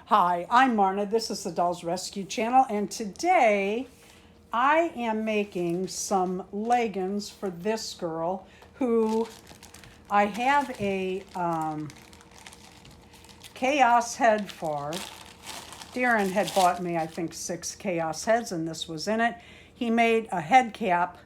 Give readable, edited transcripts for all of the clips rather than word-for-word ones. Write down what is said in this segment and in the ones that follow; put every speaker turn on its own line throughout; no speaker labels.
Hi, I'm Marna. This is the Dolls Rescue Channel, and today I am making some leggings for this girl who I have a chaos head for. Darren had bought me, I think, 6 chaos heads, and this was in it. He made a head cap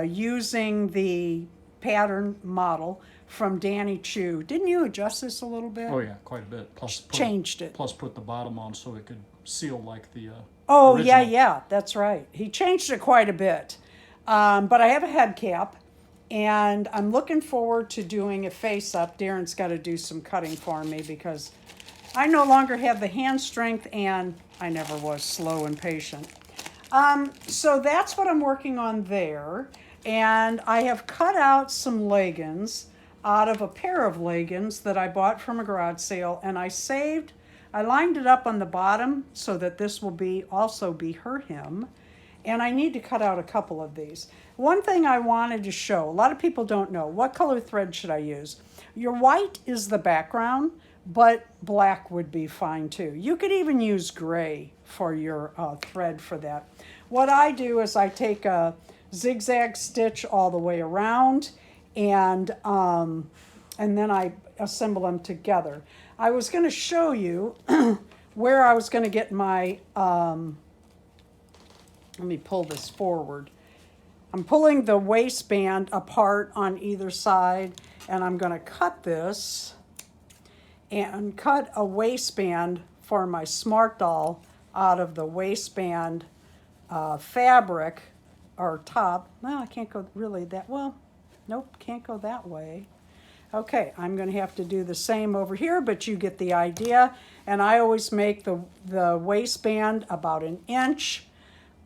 using the pattern model from Danny Chu. Didn't you adjust this a little bit?
Oh yeah, quite a bit. Plus
changed it.
Plus put the bottom on so it could seal like the
Oh,
original.
yeah, that's right. He changed it quite a bit. But I have a head cap, and I'm looking forward to doing a face-up. Darren's got to do some cutting for me because I no longer have the hand strength, and I never was slow and patient. So that's what I'm working on there. And I have cut out some leggings out of a pair of leggings that I bought from a garage sale, and I lined it up on the bottom so that this will also be him. And I need to cut out a couple of these. One thing I wanted to show, a lot of people don't know, what color thread should I use? Your white is the background, but black would be fine too. You could even use gray for your thread for that. What I do is I take a zigzag stitch all the way around, and then I assemble them together. I was going to show you where I was going to get my, let me pull this forward. I'm pulling the waistband apart on either side, and I'm going to cut this and cut a waistband for my Smart Doll out of the waistband fabric or top. Well, I can't go really that well. Nope, can't go that way. Okay, I'm going to have to do the same over here, but you get the idea. And I always make the waistband about an inch,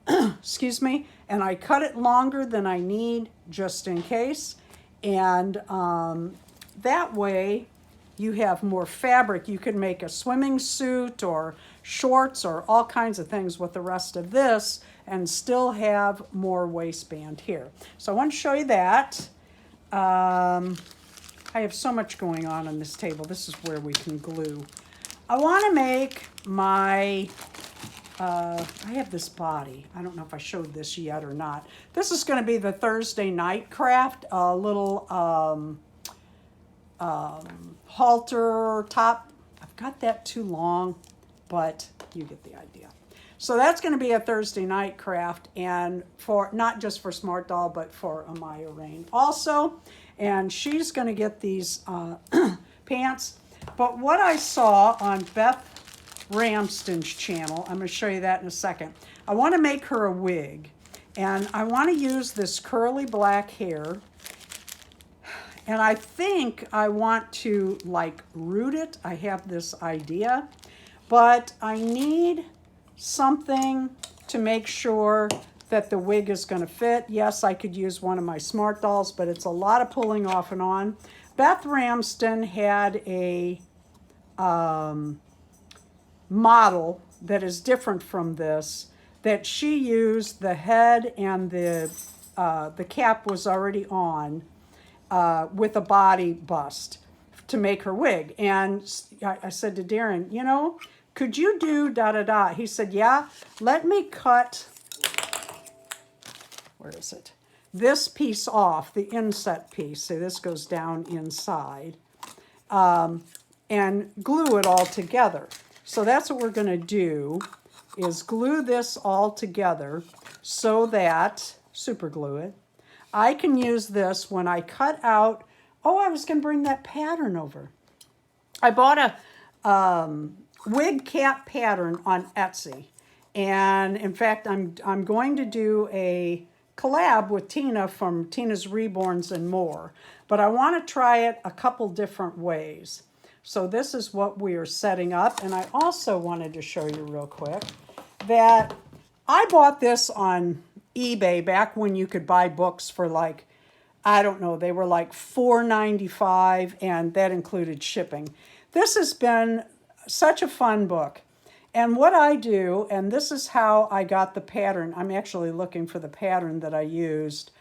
excuse me, and I cut it longer than I need just in case. And that way you have more fabric. You can make a swimming suit or shorts or all kinds of things with the rest of this and still have more waistband here. So I want to show you that. I have so much going on this table. This is where we can glue. I want to make my, I have this body. I don't know if I showed this yet or not. This is going to be the Thursday night craft, a little halter top. I've got that too long, but you get the idea. So that's going to be a Thursday night craft, and for not just for Smart Doll, but for Amaya Rain also. And she's going to get these pants. But what I saw on Beth Ramsden's channel, I'm going to show you that in a second. I want to make her a wig, and I want to use this curly black hair. And I think I want to like root it. I have this idea, but I need something to make sure that the wig is going to fit. Yes, I could use one of my Smart Dolls, but it's a lot of pulling off and on. Beth Ramsden had a model that is different from this, that she used the head and the cap was already on with a body bust to make her wig. And I said to Darren, you know, could you do da-da-da? He said, yeah, let me cut, where is it? This piece off, the inset piece. So this goes down inside. And glue it all together. So that's what we're going to do, is glue this all together so that, super glue it, I can use this when I cut out. Oh, I was going to bring that pattern over. I bought a wig cap pattern on Etsy. And in fact, I'm going to do a collab with Tina from Tina's Reborns and More. But I want to try it a couple different ways. So this is what we are setting up. And I also wanted to show you real quick that I bought this on eBay back when you could buy books for like, I don't know, they were like $4.95, and that included shipping. This has been such a fun book. And what I do, and this is how I got the pattern. I'm actually looking for the pattern that I used.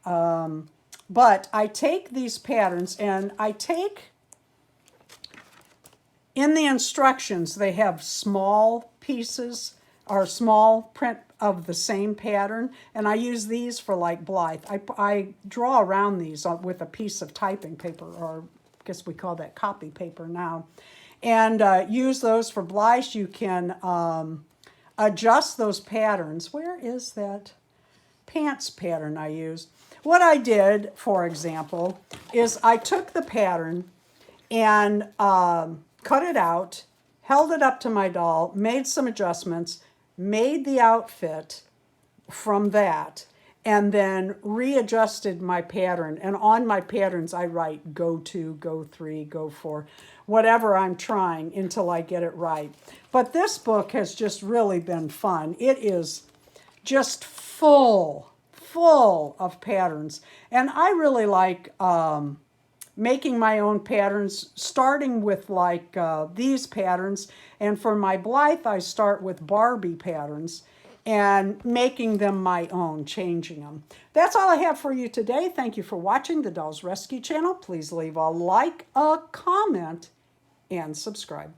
But I take these patterns and I take in the instructions, they have small pieces or small print of the same pattern. And I use these for like Blythe. I draw around these with a piece of typing paper, or I guess we call that copy paper now. And use those for Blythe. You can adjust those patterns. Where is that pants pattern I used? What I did, for example, is I took the pattern and cut it out, held it up to my doll, made some adjustments, made the outfit from that, and then readjusted my pattern. And on my patterns, I write go 2, go 3, go 4, whatever I'm trying until I get it right. But this book has just really been fun. It is just full of patterns. And I really like making my own patterns, starting with like these patterns. And for my Blythe, I start with Barbie patterns and making them my own, changing them. That's all I have for you today. Thank you for watching the Dolls Rescue channel. Please leave a like, a comment, and subscribe.